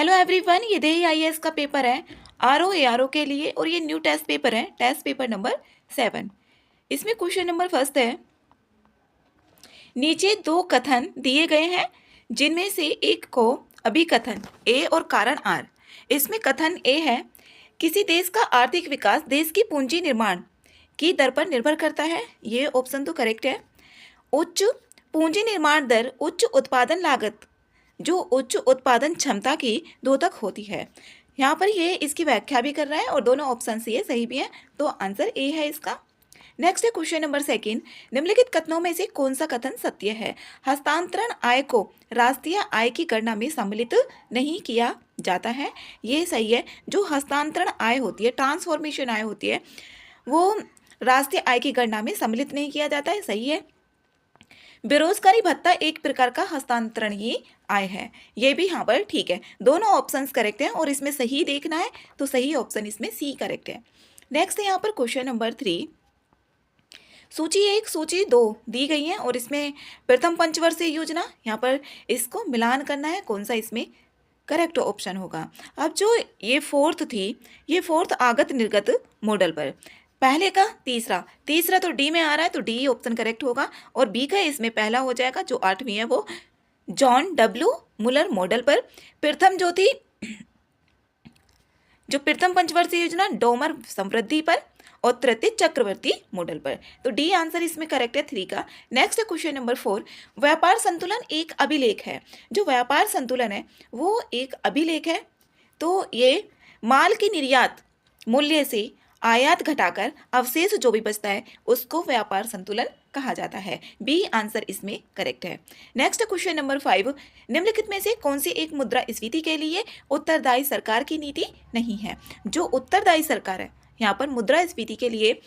Hello everyone, ये देही IAS का पेपर है आरओ एआरओ के लिए और ये न्यू टेस्ट पेपर है, टेस्ट पेपर नंबर 7। इसमें क्वेश्चन नंबर फर्स्ट है, नीचे दो कथन दिए गए हैं जिनमें से एक को अभिकथन ए और कारण आर। इसमें कथन ए है, किसी देश का आर्थिक विकास देश की पूंजी निर्माण की दर पर निर्भर करता है। ये ऑप्शन तो करेक्ट है। उच्च पूंजी निर्माण दर उच्च उत्पादन लागत जो उच्च उत्पादन क्षमता की द्योतक होती है। यहाँ पर ये इसकी व्याख्या भी कर रहा है और दोनों ऑप्शन ये सही भी हैं, तो आंसर ए है इसका। नेक्स्ट है क्वेश्चन नंबर सेकंड, निम्नलिखित कथनों में से कौन सा कथन सत्य है? हस्तांतरण आय को राष्ट्रीय आय की गणना में सम्मिलित नहीं किया जाता है। ये सही है। जो हस्तांतरण आय होती है, ट्रांसफॉर्मेशन आय होती है, वो राष्ट्रीय आय की गणना में सम्मिलित नहीं किया जाता है। सही है। बेरोजगारी भत्ता एक प्रकार का हस्तांतरण ही आय है। ये भी यहाँ पर ठीक है। दोनों ऑप्शंस करेक्ट हैं और इसमें सही देखना है तो सही ऑप्शन इसमें सी करेक्ट है। नेक्स्ट है यहाँ पर क्वेश्चन नंबर 3, सूची 1 सूची 2 दी गई है और इसमें प्रथम पंचवर्षीय योजना, यहाँ पर इसको मिलान करना है, कौन सा इसमें करेक्ट ऑप्शन होगा। अब जो ये फोर्थ थी, ये फोर्थ आगत निर्गत मॉडल पर, पहले का तीसरा तो डी में आ रहा है तो डी ऑप्शन करेक्ट होगा और बी का इसमें पहला हो जाएगा। जो 8वीं है वो जॉन डब्ल्यू मुलर मॉडल पर, प्रथम जो थी जो प्रथम पंचवर्षीय योजना डोमर समृद्धि पर और तृतीय चक्रवर्ती मॉडल पर, तो डी आंसर इसमें करेक्ट है 3 का। नेक्स्ट है क्वेश्चन नंबर 4, व्यापार संतुलन एक अभिलेख है। जो व्यापार संतुलन है वो एक अभिलेख है, तो ये माल की निर्यात मूल्य से आयात घटाकर अवशेष जो भी बचता है उसको व्यापार संतुलन कहा जाता है। बी आंसर इसमें करेक्ट है। नेक्स्ट क्वेश्चन नंबर 5, निम्नलिखित में से कौन सी एक मुद्रास्फीति के लिए उत्तरदायी सरकार की नीति नहीं है? जो उत्तरदायी सरकार है, यहाँ पर मुद्रास्फीति के लिए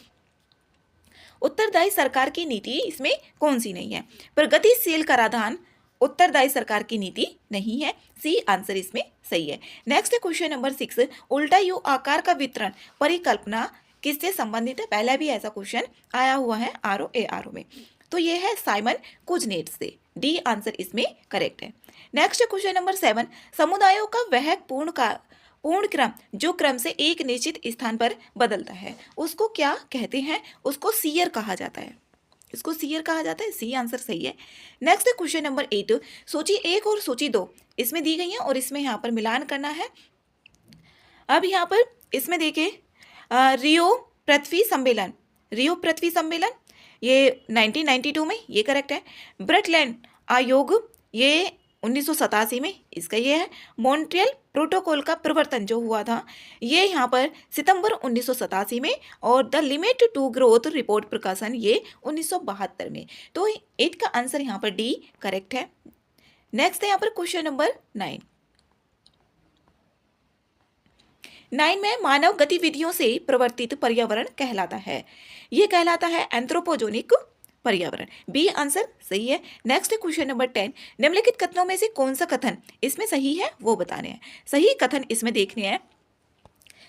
उत्तरदायी सरकार की नीति इसमें कौन सी नहीं है? प्रगतिशील कराधान उत्तरदायी सरकार की नीति नहीं है। सी आंसर इसमें सही है। नेक्स्ट है क्वेश्चन नंबर 6, उल्टा यू आकार का वितरण परिकल्पना किससे संबंधित है? पहले भी ऐसा क्वेश्चन आया हुआ है आरओ एआरओ में, तो ये है साइमन कुजनेट से। डी आंसर इसमें करेक्ट है। नेक्स्ट है क्वेश्चन नंबर 7, समुदायों का वह पूर्ण क्रम जो क्रम से एक निश्चित स्थान पर बदलता है उसको क्या कहते हैं? उसको सीयर कहा जाता है। इसको सीयर कहा जाता है। सी आंसर सही है। नेक्स्ट है क्वेश्चन नंबर 8, सूची 1 और सूची 2 इसमें दी गई है और इसमें यहाँ पर मिलान करना है। अब यहाँ पर इसमें देखिए रियो पृथ्वी सम्मेलन ये 1992 में, ये करेक्ट है। ब्रटलैंड आयोग ये 1987 में, इसका ये है। मॉन्ट्रियल प्रोटोकॉल का प्रवर्तन जो हुआ था ये यहाँ पर सितंबर 1987 में और the limit to growth report प्रकाशन ये 1972 में, तो 8 का आंसर यहाँ पर डी करेक्ट है। नेक्स्ट है यहाँ पर क्वेश्चन नंबर 9 में मानव गतिविधियों से प्रवर्तित पर्यावरण कहलाता है। ये कहलाता है एंथ्रोपोजेनिक पर्यावरण। बी आंसर सही है। नेक्स्ट है क्वेश्चन नंबर 10, निम्नलिखित कथनों में से कौन सा कथन इसमें सही है वो बताने हैं। सही कथन इसमें देखने हैं,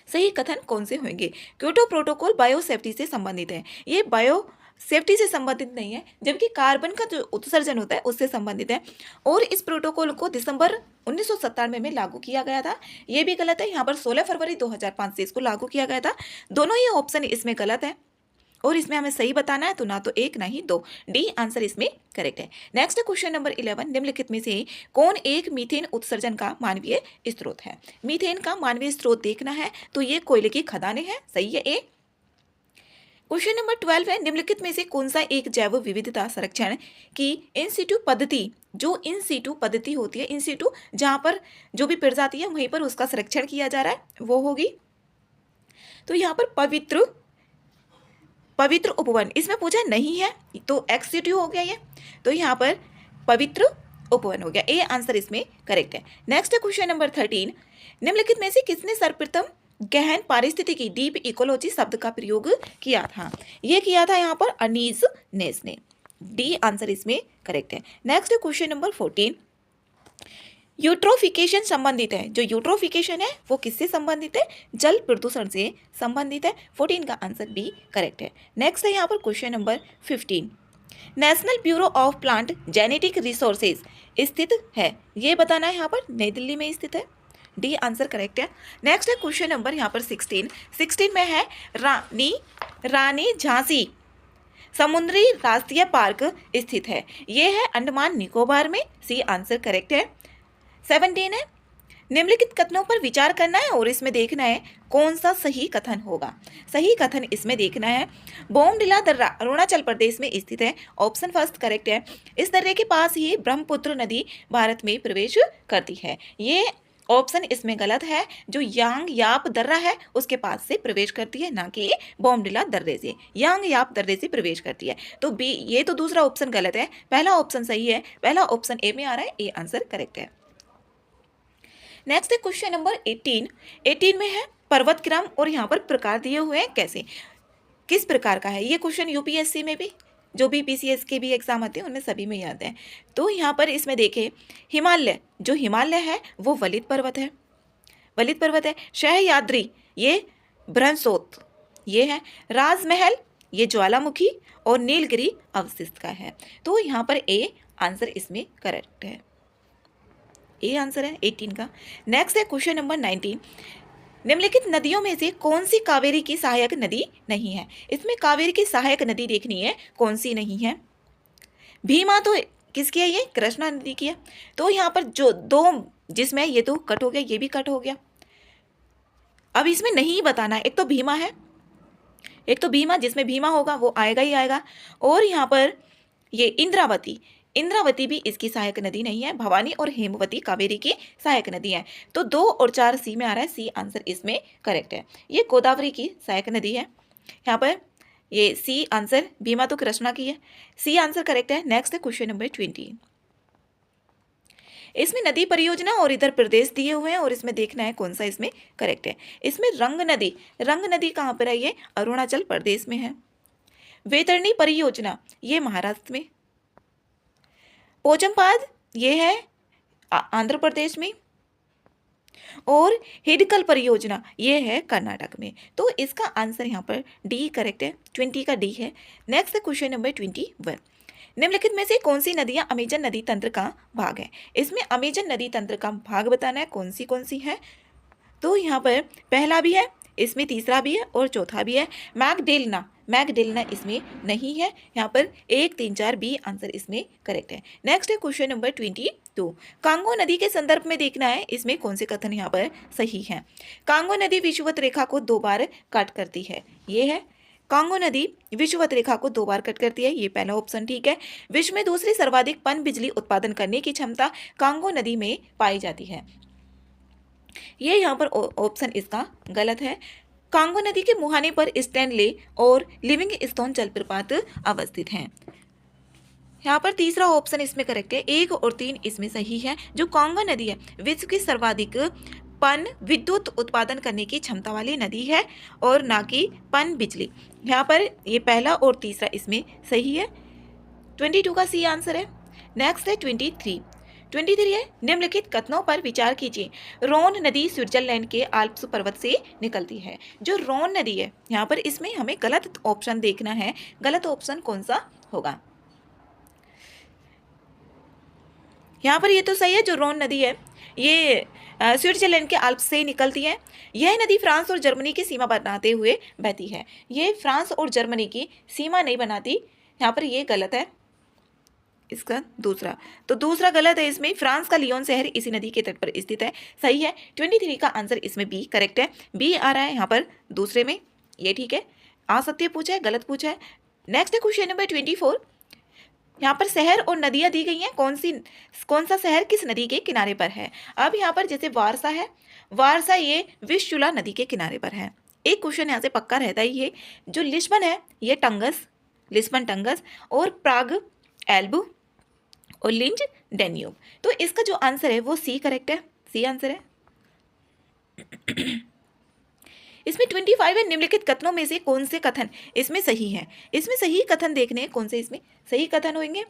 सही कथन कौन से होंगे। क्योटो प्रोटोकॉल बायो सेफ्टी से संबंधित है। ये बायो सेफ्टी से संबंधित नहीं है, जबकि कार्बन का जो उत्सर्जन होता है उससे संबंधित है और इस प्रोटोकॉल को दिसंबर 1997 में लागू किया गया था। ये भी गलत है। यहाँ पर 16 फरवरी 2005 से इसको लागू किया गया था। दोनों ही ऑप्शन इसमें गलत है और इसमें हमें सही बताना है, तो ना तो 1 ना ही 2। डी आंसर इसमें करेक्ट है। नेक्स्ट क्वेश्चन नंबर 11, निम्नलिखित में से कौन एक मीथेन उत्सर्जन का मानवीय स्रोत है? मीथेन का मानवीय स्रोत देखना है तो ये कोयले की खदानें हैं। सही है ए। क्वेश्चन नंबर 12 है, निम्नलिखित में से कौन सा एक जैव विविधता संरक्षण की इन सीटू पद्धति, जो इन सीटू पद्धति होती है, इन सीटू जहाँ पर जो भी प्रजाति है वहीं पर उसका संरक्षण किया जा रहा है वो होगी। तो यहाँ पर पवित्र उपवन इसमें पूछा नहीं है तो एक्सिट्यू हो गया ये, तो यहाँ पर पवित्र उपवन हो गया। ए आंसर इसमें करेक्ट है। नेक्स्ट क्वेश्चन नंबर 13, निम्नलिखित में से किसने सर्वप्रथम गहन पारिस्थितिकी डीप इकोलॉजी शब्द का प्रयोग किया था? ये किया था यहाँ पर अनीस नेस ने। डी आंसर इसमें करेक्ट है। नेक्स्ट क्वेश्चन नंबर 14, यूट्रोफिकेशन संबंधित है। जो यूट्रोफिकेशन है वो किससे संबंधित है? जल प्रदूषण से संबंधित है। 14 का आंसर बी करेक्ट है। नेक्स्ट है यहाँ पर question number 15, national bureau of plant genetic resources स्थित है। ये बताना है, यहाँ पर नई दिल्ली में स्थित है। डी आंसर करेक्ट है। नेक्स्ट है क्वेश्चन नंबर यहाँ पर 16 में है रानी झांसी समुद्री राष्ट्रीय पार्क स्थित है। ये है अंडमान निकोबार में, सी आंसर करेक्ट है। 17 है निम्नलिखित कथनों पर विचार करना है और इसमें देखना है कौन सा सही कथन होगा। सही कथन इसमें देखना है बोमडिला दर्रा अरुणाचल प्रदेश में स्थित है, ऑप्शन फर्स्ट करेक्ट है। इस दर्रे के पास ही ब्रह्मपुत्र नदी भारत में प्रवेश करती है। ये ऑप्शन इसमें गलत है, जो यांग याप दर्रा है उसके पास से प्रवेश करती है, ना कि बोमडिला दर्रे से। यांग याप दर्रे से प्रवेश करती है, तो बी, ये तो दूसरा ऑप्शन गलत है, पहला ऑप्शन सही है। पहला ऑप्शन ए में आ रहा है, ए आंसर करेक्ट है। नेक्स्ट है क्वेश्चन नंबर 18 में है पर्वतक्रम और यहाँ पर प्रकार दिए हुए हैं, कैसे किस प्रकार का है। ये क्वेश्चन यूपीएससी में भी, जो भी पीसीएस के भी एग्जाम आते हैं उनमें सभी में आते हैं। तो यहाँ पर इसमें देखें हिमालय, जो हिमालय है वो वलित पर्वत है। सह्याद्री ये बृहस्पति ये है। राजमहल ये ज्वालामुखी और नीलगिरी अवशिष्ट का है। तो यहाँ पर ए आंसर इसमें करेक्ट है, ए आंसर है 18 का। नेक्स्ट है क्वेश्चन नंबर 19 निम्नलिखित नदियों में से कौन सी कावेरी की सहायक नदी नहीं है। इसमें कावेरी की सहायक नदी देखनी है कौन सी नहीं है। भीमा तो किसकी है, ये कृष्णा नदी की है। तो यहाँ पर जो दो जिसमें ये तो कट हो गया, ये भी कट हो गया। अब इसमें नहीं बताना, एक तो भीमा है, एक तो भीमा, जिसमें भीमा होगा वो आएगा ही आएगा। और यहाँ पर ये इंद्रावती भी इसकी सहायक नदी नहीं है। भवानी और हेमवती कावेरी की सहायक नदी है। तो 2 और 4 सी में आ रहा है, सी आंसर इसमें करेक्ट है। ये गोदावरी की सहायक नदी है। यहाँ पर ये सी आंसर, भीमा तो कृष्णा की है, सी आंसर करेक्ट है। नेक्स्ट है क्वेश्चन नंबर 20 इसमें नदी परियोजना और इधर प्रदेश दिए हुए हैं और इसमें देखना है कौन सा इसमें करेक्ट है। इसमें रंग नदी कहाँ पर है, ये अरुणाचल प्रदेश में है। वैतरणी परियोजना ये महाराष्ट्र में। पोचमपाद ये है आंध्र प्रदेश में। और हिडकल परियोजना ये है कर्नाटक में। तो इसका आंसर यहाँ पर डी करेक्ट है, 20 का डी है। नेक्स्ट है क्वेश्चन नंबर 21 निम्नलिखित में से कौन सी नदियां अमेजन नदी तंत्र का भाग है। इसमें अमेजन नदी तंत्र का भाग बताना है कौन सी है। तो यहाँ पर पहला भी है, इसमें तीसरा भी है और चौथा भी है। मैगडेलना इसमें नहीं है। यहाँ पर 1, 3, 4 बी आंसर इसमें करेक्ट है। नेक्स्ट है क्वेश्चन नंबर 22 कांगो नदी के संदर्भ में देखना है इसमें कौन से कथन यहाँ पर सही है। कांगो नदी विषुवत रेखा को 2 बार काट करती है, ये है। कांगो नदी विषुवत रेखा को 2 बार कट करती है, ये पहला ऑप्शन ठीक है। विश्व में दूसरी सर्वाधिक पन बिजली उत्पादन करने की क्षमता कांगो नदी में पाई जाती है, ये यहाँ पर ऑप्शन इसका गलत है। कांगो नदी के मुहाने पर स्टैनले और लिविंगस्टोन जलप्रपात अवस्थित हैं। यहाँ पर तीसरा ऑप्शन इसमें करेक्ट है, 1 और 3 इसमें सही है। जो कांगो नदी है विश्व की सर्वाधिक पन विद्युत उत्पादन करने की क्षमता वाली नदी है और ना कि पन बिजली। यहाँ पर ये पहला और तीसरा इसमें सही है, 22 का सी आंसर है। नेक्स्ट है 23 है निम्नलिखित कथनों पर विचार कीजिए। रोन नदी स्विट्जरलैंड के आल्प्स पर्वत से निकलती है। जो रोन नदी है यहाँ पर इसमें हमें गलत ऑप्शन देखना है, गलत ऑप्शन कौन सा होगा। यहाँ पर ये तो सही है, जो रोन नदी है ये स्विट्जरलैंड के आल्प्स से निकलती है। यह नदी फ्रांस और जर्मनी की सीमा बनाते हुए बहती है। ये फ्रांस और जर्मनी की सीमा नहीं बनाती, यहाँ पर ये गलत है। इसका दूसरा गलत है। इसमें फ्रांस का लियोन शहर इसी नदी के तट पर स्थित है, सही है। 23 का आंसर इसमें बी करेक्ट है, बी आ रहा है यहाँ पर दूसरे में, ये ठीक है। असत्य पूछा है, गलत पूछा है। नेक्स्ट है क्वेश्चन नंबर 24 यहाँ पर शहर और नदियाँ दी गई हैं, कौन सा शहर किस नदी के किनारे पर है। अब यहाँ पर जैसे वारसा है, वारसा ये विस्चुला नदी के किनारे पर है। एक क्वेश्चन यहाँ से पक्का रहता ही है। जो लिस्बन है ये लिस्बन टंगस और प्राग एल्बू और लिंज डेन्यूब। तो इसका जो आंसर है वो सी करेक्ट है, सी आंसर है। इसमें 25 है निम्नलिखित कथनों में से कौन से कथन इसमें सही है। इसमें सही कथन देखने हैं कौन से इसमें सही कथन होंगे।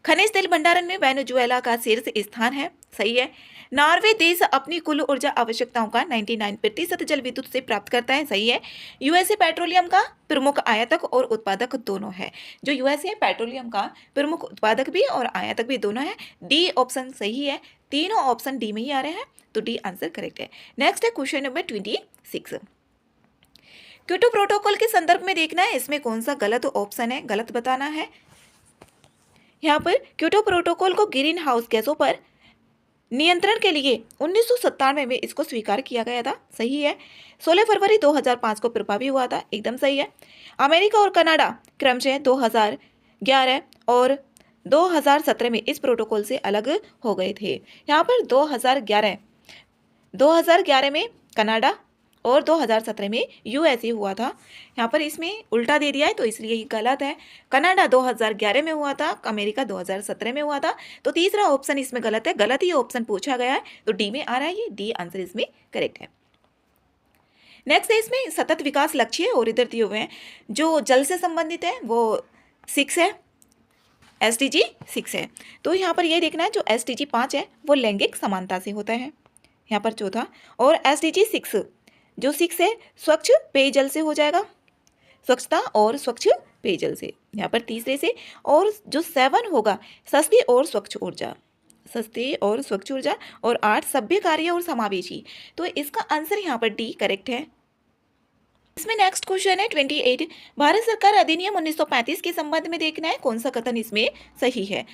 खनिज तेल भंडारण में वेनेजुएला का शीर्ष स्थान है, सही है। नॉर्वे देश अपनी कुल ऊर्जा आवश्यकताओं का 99% जल विद्युत से प्राप्त करता है, सही है। यूएसए पेट्रोलियम का प्रमुख आयातक और उत्पादक दोनों है। जो यूएसए पेट्रोलियम का प्रमुख उत्पादक भी और आयातक भी दोनों है, डी ऑप्शन सही है। तीनों ऑप्शन डी में ही आ रहे हैं, तो डी आंसर करेक्ट है। नेक्स्ट है क्वेश्चन नंबर 26। क्योटो प्रोटोकॉल के संदर्भ में देखना है इसमें कौन सा गलत ऑप्शन है, गलत बताना है। यहाँ पर क्योटो प्रोटोकॉल को ग्रीन हाउस गैसों पर नियंत्रण के लिए 1997 में इसको स्वीकार किया गया था, सही है। 16 फरवरी 2005 को प्रभावी हुआ था, एकदम सही है। अमेरिका और कनाडा क्रमशः 2011 और 2017 में इस प्रोटोकॉल से अलग हो गए थे। यहाँ पर 2011 में कनाडा और 2017 में यूएसए हुआ था। यहाँ पर इसमें उल्टा दे दिया है तो इसलिए ये गलत है। कनाडा 2011 में हुआ था, अमेरिका 2017 में हुआ था, तो तीसरा ऑप्शन इसमें गलत है। गलत ही ऑप्शन पूछा गया है तो डी में आ रहा है, ये डी आंसर इसमें करेक्ट है। नेक्स्ट है इसमें सतत विकास लक्ष्य और इधर दिए हुए हैं जो जल से संबंधित है, वो 6 है, SDG 6 है। तो यहाँ पर ये देखना है जो SDG 5 है वो लैंगिक समानता से होता है, यहाँ पर चौथा। और SDG 6 जो 6 है स्वच्छ पेयजल से हो जाएगा, स्वच्छता और स्वच्छ पेयजल से, यहाँ पर तीसरे से। और जो 7 होगा सस्ती और स्वच्छ ऊर्जा, सस्ती और स्वच्छ ऊर्जा। और 8 सभ्य कार्य और समावेशी, तो इसका आंसर यहाँ पर डी करेक्ट है। इसमें नेक्स्ट क्वेश्चन है 28। भारत सरकार अधिनियम 1935 के संबंध में देखना है कौन सा कथन इसमें सही है।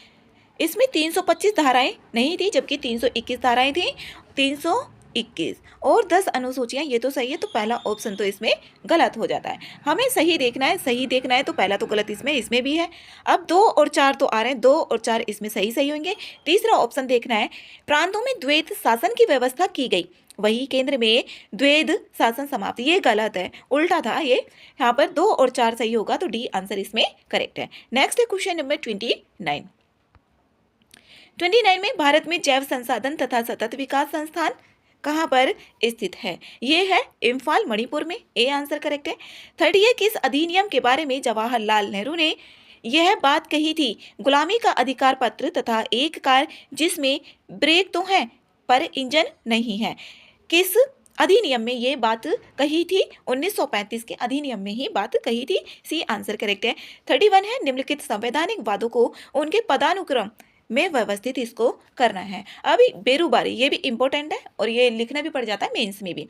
इसमें 325 धाराएं नहीं थी जबकि 321 धाराएं थी, 321 और 10 अनुसूचियां, ये तो सही है। तो पहला ऑप्शन तो इसमें गलत हो जाता है। हमें सही देखना है, सही देखना है तो पहला तो गलत इसमें भी है। अब 2 और 4 तो आ रहे हैं, 2 और 4 इसमें सही होंगे। तीसरा ऑप्शन देखना है प्रांतों में द्वैध शासन की व्यवस्था की गई, वही केंद्र में द्वैध शासन समाप्त, ये गलत है, उल्टा था ये। यहाँ पर 2 और 4 सही होगा तो डी आंसर इसमें करेक्ट है। नेक्स्ट है क्वेश्चन नंबर 29 में भारत में जैव संसाधन तथा सतत विकास संस्थान कहाँ पर स्थित है। ये है इम्फाल मणिपुर में, ए आंसर करेक्ट है। 30 है किस अधिनियम के बारे में जवाहरलाल नेहरू ने यह बात कही थी, गुलामी का अधिकार पत्र तथा एक कार जिसमें ब्रेक तो है पर इंजन नहीं है, किस अधिनियम में ये बात कही थी। 1935 के अधिनियम में ही बात कही थी, सी आंसर करेक्ट है। 31 है निम्नलिखित संवैधानिक वादों को उनके पदानुक्रम में व्यवस्थित इसको करना है। अभी बेरोबारी, ये भी इंपॉर्टेंट है और ये लिखना भी पड़ जाता है मेंस में भी।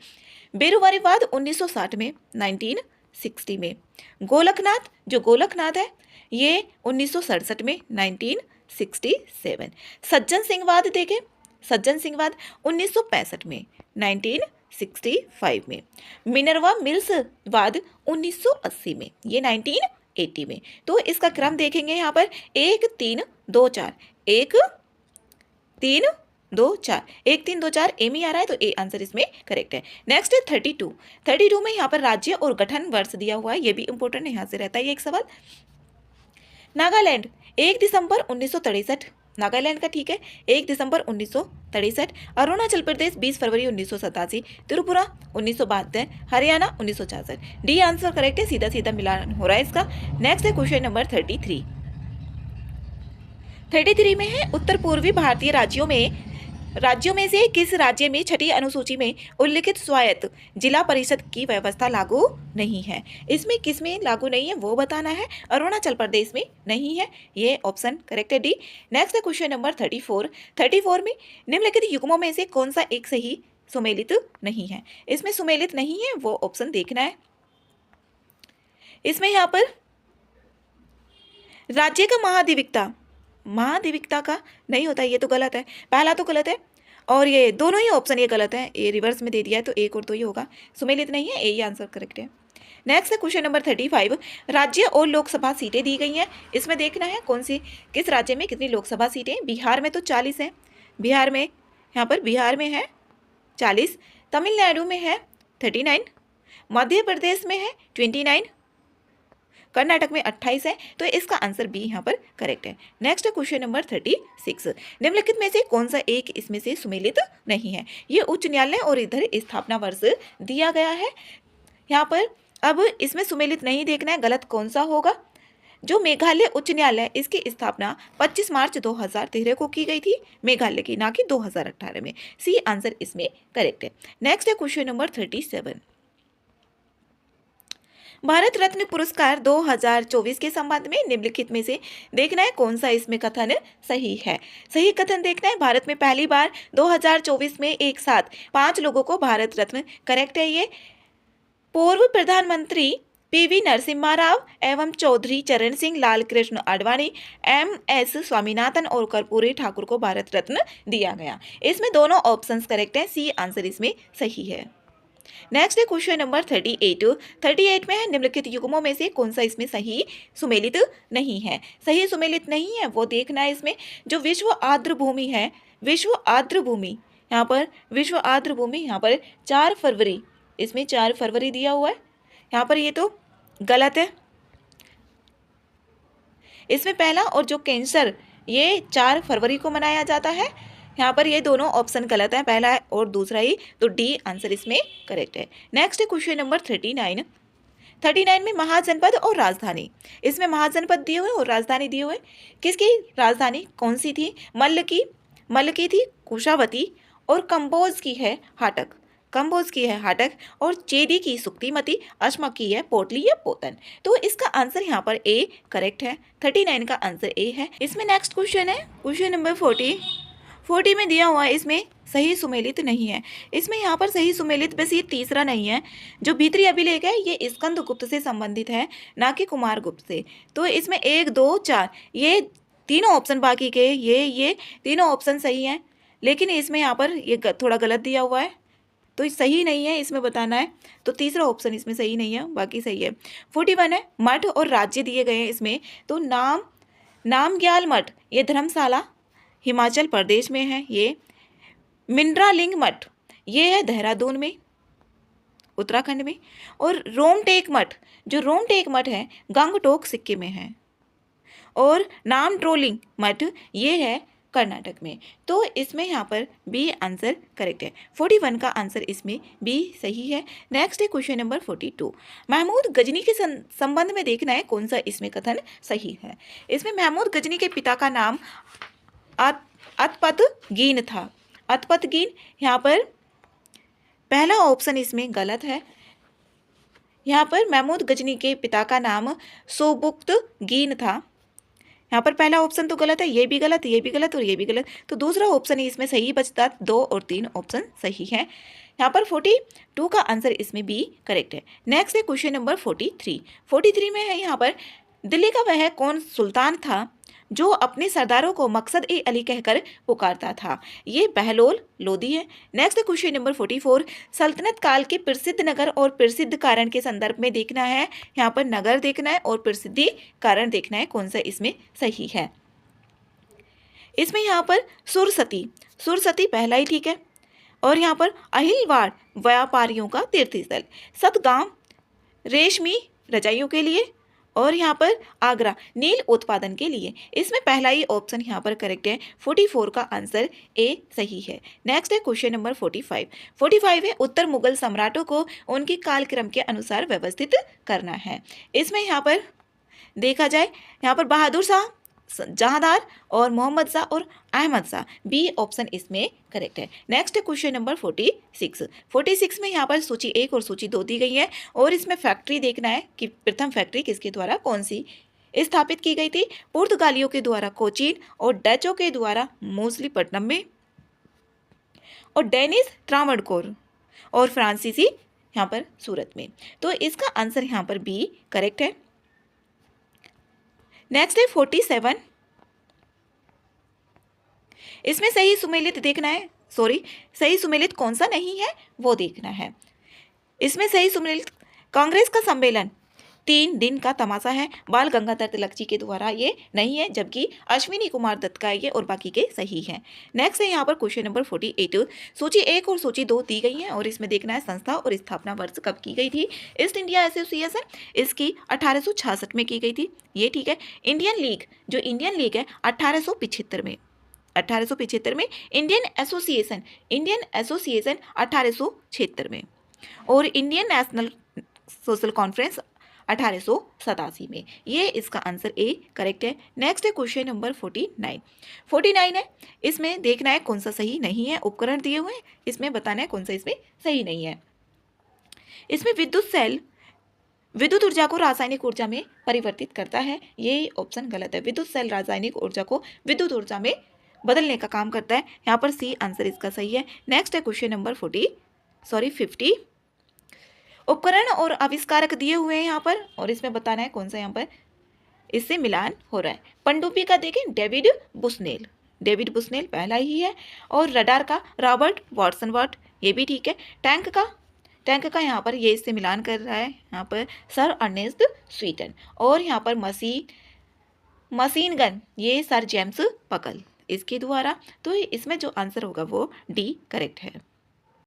बेरोबारीवाद 1960 में, 1960 में। गोलकनाथ, जो गोलकनाथ है ये 1967 में, 1967। सज्जन सिंहवाद देखें, सज्जन सिंहवाद 1965 में, 1965 में। मिनर्वा मिल्स वाद 1980 में, ये 1980 में। तो इसका क्रम देखेंगे यहाँ पर 1 3 2 4, 1 3 2 4, 1 3 2 4 ए में आ रहा है तो ए आंसर इसमें करेक्ट है। नेक्स्ट है 32 में यहाँ पर राज्य और गठन वर्ष दिया हुआ है, ये भी इंपॉर्टेंट यहाँ से रहता है ये एक सवाल। नागालैंड 1 दिसंबर 1963, नागालैंड का ठीक है, 1 दिसंबर 1963। अरुणाचल प्रदेश 20 फरवरी 1987, Tripura 1972, Haryana 1966। D answer correct है, सीधा सीधा मिलान हो रहा है इसका। नेक्स्ट है क्वेश्चन नंबर 33 में है उत्तर पूर्वी भारतीय राज्यों में से किस राज्य में छठी अनुसूची में उल्लिखित स्वायत्त जिला परिषद की व्यवस्था लागू नहीं है। इसमें किस में लागू नहीं है वो बताना है। अरुणाचल प्रदेश में नहीं है, ये ऑप्शन करेक्ट है डी। नेक्स्ट है क्वेश्चन नंबर 34 में निम्नलिखित युग्मों में से कौन सा एक सही सुमेलित नहीं है। इसमें सुमेलित नहीं है वो ऑप्शन देखना है। इसमें यहाँ पर राज्य का महाधिविक्ता का नहीं होता, ये तो गलत है, पहला तो गलत है और ये दोनों ही ऑप्शन ये गलत है, ये रिवर्स में दे दिया है तो एक और तो ही होगा, सुमेलित नहीं है, यही आंसर करेक्ट है। नेक्स्ट है क्वेश्चन नंबर 35, राज्य और लोकसभा सीटें दी गई हैं, इसमें देखना है कौन सी किस राज्य में कितनी लोकसभा सीटें। बिहार में तो 40 है, बिहार में यहाँ पर बिहार में है 40, तमिलनाडु में है 39, मध्य प्रदेश में है 29, कर्नाटक में 28 है, तो इसका आंसर बी यहाँ पर करेक्ट है। नेक्स्ट क्वेश्चन नंबर 36, निम्नलिखित में से कौन सा एक इसमें से सुमेलित नहीं है। ये उच्च न्यायालय और इधर स्थापना वर्ष दिया गया है यहाँ पर। अब इसमें सुमेलित नहीं देखना है, गलत कौन सा होगा। जो मेघालय उच्च न्यायालय, इसकी स्थापना 25 मार्च 2013 को की गई थी, मेघालय की, ना कि 2018 में। सी आंसर इसमें करेक्ट है। नेक्स्ट है क्वेश्चन नंबर 37, भारत रत्न पुरस्कार 2024 के संबंध में निम्नलिखित में से देखना है कौन सा इसमें कथन सही है। सही कथन देखना है, भारत में पहली बार 2024 में एक साथ 5 लोगों को भारत रत्न, करेक्ट है ये, पूर्व प्रधानमंत्री पीवी नरसिम्हा राव एवं चौधरी चरण सिंह, लाल कृष्ण आडवाणी, एमएस स्वामीनाथन और कर्पूरी ठाकुर को भारत रत्न दिया गया। इसमें दोनों ऑप्शंस करेक्ट हैं, सी आंसर इसमें सही है। नेक्स्ट है क्वेश्चन नंबर 38 में है निम्नलिखित युग्मों में से कौन सा इसमें सही सुमेलित नहीं है। सही सुमेलित नहीं है वो देखना है। इसमें जो विश्व आर्द्र भूमि है, विश्व आर्द्र भूमि, यहाँ पर विश्व आर्द्र भूमि, यहाँ पर 4 फरवरी, इसमें 4 फरवरी दिया हुआ है, यहाँ पर ये तो गलत है। इसमें पहला और जो कैंसर ये 4 फरवरी को मनाया जाता है, यहाँ पर ये दोनों ऑप्शन गलत है, पहला है और दूसरा ही, तो डी आंसर इसमें करेक्ट है। नेक्स्ट है क्वेश्चन नंबर 39 में महाजनपद और राजधानी, इसमें महाजनपद दिए हुए और राजधानी दिए हुए। किसकी राजधानी कौन सी थी? मल्ल की थी कुशावती, और कंबोज की है हाटक, और चेदी की सुक्तिमती, अश्मक की है पोटली या पोतन। तो इसका आंसर यहाँ पर ए करेक्ट है, 39 का आंसर ए है। इसमें नेक्स्ट क्वेश्चन है क्वेश्चन नंबर 40 में दिया हुआ है, इसमें सही सुमेलित नहीं है। इसमें यहाँ पर सही सुमेलित बस ये तीसरा नहीं है। जो भीतरी अभिलेख है ये स्कंद गुप्त से संबंधित है, ना कि कुमार गुप्त से। तो इसमें 1, 2, 4 ये तीनों ऑप्शन बाकी के ये तीनों ऑप्शन सही हैं, लेकिन इसमें यहाँ पर ये थोड़ा गलत दिया हुआ है, तो सही नहीं है, इसमें बताना है। तो तीसरा ऑप्शन इसमें सही नहीं है, बाकी सही है। 41 है मठ और राज्य दिए गए हैं इसमें, तो नामग्याल मठ ये धर्मशाला हिमाचल प्रदेश में है, ये मिंद्रालिंग मठ ये है देहरादून में उत्तराखंड में, और रोमटेक मठ है गंगटोक सिक्किम में है, और नामट्रोलिंग मठ ये है कर्नाटक में। तो इसमें यहाँ पर बी आंसर करेक्ट है, 41 का आंसर इसमें बी सही है। नेक्स्ट है क्वेश्चन नंबर 42, महमूद गजनी के संबंध में देखना है कौन सा इसमें कथन सही है। इसमें महमूद गजनी के पिता का नाम अतपतगीन था, अतपतगीन, यहाँ पर पहला ऑप्शन इसमें गलत है। यहाँ पर महमूद गजनी के पिता का नाम सोबुक्तगीन था, यहाँ पर पहला ऑप्शन तो गलत है, ये भी गलत, ये भी गलत और ये भी गलत, तो दूसरा ऑप्शन ही इसमें सही बचता, 2 और 3 ऑप्शन सही है। यहाँ पर 42 का आंसर इसमें बी करेक्ट है। नेक्स्ट है क्वेश्चन नंबर 43 में है, यहाँ पर दिल्ली का वह कौन सुल्तान था जो अपने सरदारों को मकसद ए अली कहकर पुकारता था? ये बहलोल लोदी है। नेक्स्ट क्वेश्चन नंबर 44, सल्तनत काल के प्रसिद्ध नगर और प्रसिद्ध कारण के संदर्भ में देखना है, यहाँ पर नगर देखना है और प्रसिद्धि कारण देखना है कौन सा इसमें सही है। इसमें यहाँ पर सुरसती पहला ही ठीक है, और यहाँ पर अहिलवाड़ व्यापारियों का तीर्थ स्थल, सतगांव रेशमी रजाइयों के लिए, और यहाँ पर आगरा नील उत्पादन के लिए। इसमें पहला ही ऑप्शन यहाँ पर करेक्ट है, 44 का आंसर ए सही है। नेक्स्ट है क्वेश्चन नंबर 45 है, उत्तर मुगल सम्राटों को उनके कालक्रम के अनुसार व्यवस्थित करना है। इसमें यहाँ पर देखा जाए, यहाँ पर बहादुर शाह, जहांदार और मोहम्मद शाह और अहमद शाह, बी ऑप्शन इसमें करेक्ट है। नेक्स्ट क्वेश्चन नंबर 46 में यहाँ पर सूची 1 और सूची 2 दी गई है, और इसमें फैक्ट्री देखना है कि प्रथम फैक्ट्री किसके द्वारा कौन सी स्थापित की गई थी। पुर्तगालियों के द्वारा कोचीन, और डचों के द्वारा मछलीपट्टनम में, और डेनिस त्रावणकोर, और फ्रांसीसी यहाँ पर सूरत में। तो इसका आंसर यहाँ पर बी करेक्ट है। नेक्स्ट है 47, इसमें सही सुमेलित देखना है, सही सुमेलित कौन सा नहीं है वो देखना है। इसमें सही सुमेलित कांग्रेस का सम्मेलन 3 दिन का तमाशा है, बाल गंगाधर तिलक जी के द्वारा ये नहीं है, जबकि अश्विनी कुमार दत्त का ये और बाकी के सही है। नेक्स्ट है यहाँ पर क्वेश्चन नंबर 48, सूची 1 और सूची 2 दी गई है, और इसमें देखना है संस्था और स्थापना वर्ष कब की गई थी। ईस्ट इंडिया एसोसिएशन इसकी 1866 में की गई थी, ये ठीक है। इंडियन लीग है 1875 में, इंडियन एसोसिएशन 1876 में, और इंडियन नेशनल सोशल कॉन्फ्रेंस 1887 में। ये इसका आंसर ए करेक्ट है। नेक्स्ट है क्वेश्चन नंबर 49 है, इसमें देखना है कौन सा सही नहीं है। उपकरण दिए हुए हैं, इसमें बताना है कौन सा इसमें सही नहीं है। इसमें विद्युत सेल विद्युत ऊर्जा को रासायनिक ऊर्जा में परिवर्तित करता है। ये ऑप्शन गलत है। विद्युत सेल रासायनिक ऊर्जा को विद्युत ऊर्जा में बदलने का काम करता है। यहाँ पर सी आंसर इसका सही है। नेक्स्ट है क्वेश्चन नंबर 50। उपकरण और आविष्कारक दिए हुए हैं यहाँ पर, और इसमें बताना है कौन सा यहाँ पर इससे मिलान हो रहा है। पनडुब्बी का देखें डेविड बुस्नेल पहला ही है, और रडार का रॉबर्ट वाटसन वाट, ये भी ठीक है। टैंक का यहाँ पर ये इससे मिलान कर रहा है यहाँ पर सर अर्नेस्ट स्वीटन, और यहाँ पर मशीन गन ये सर जेम्स पकल इसके द्वारा। तो इसमें जो आंसर होगा वो डी करेक्ट है।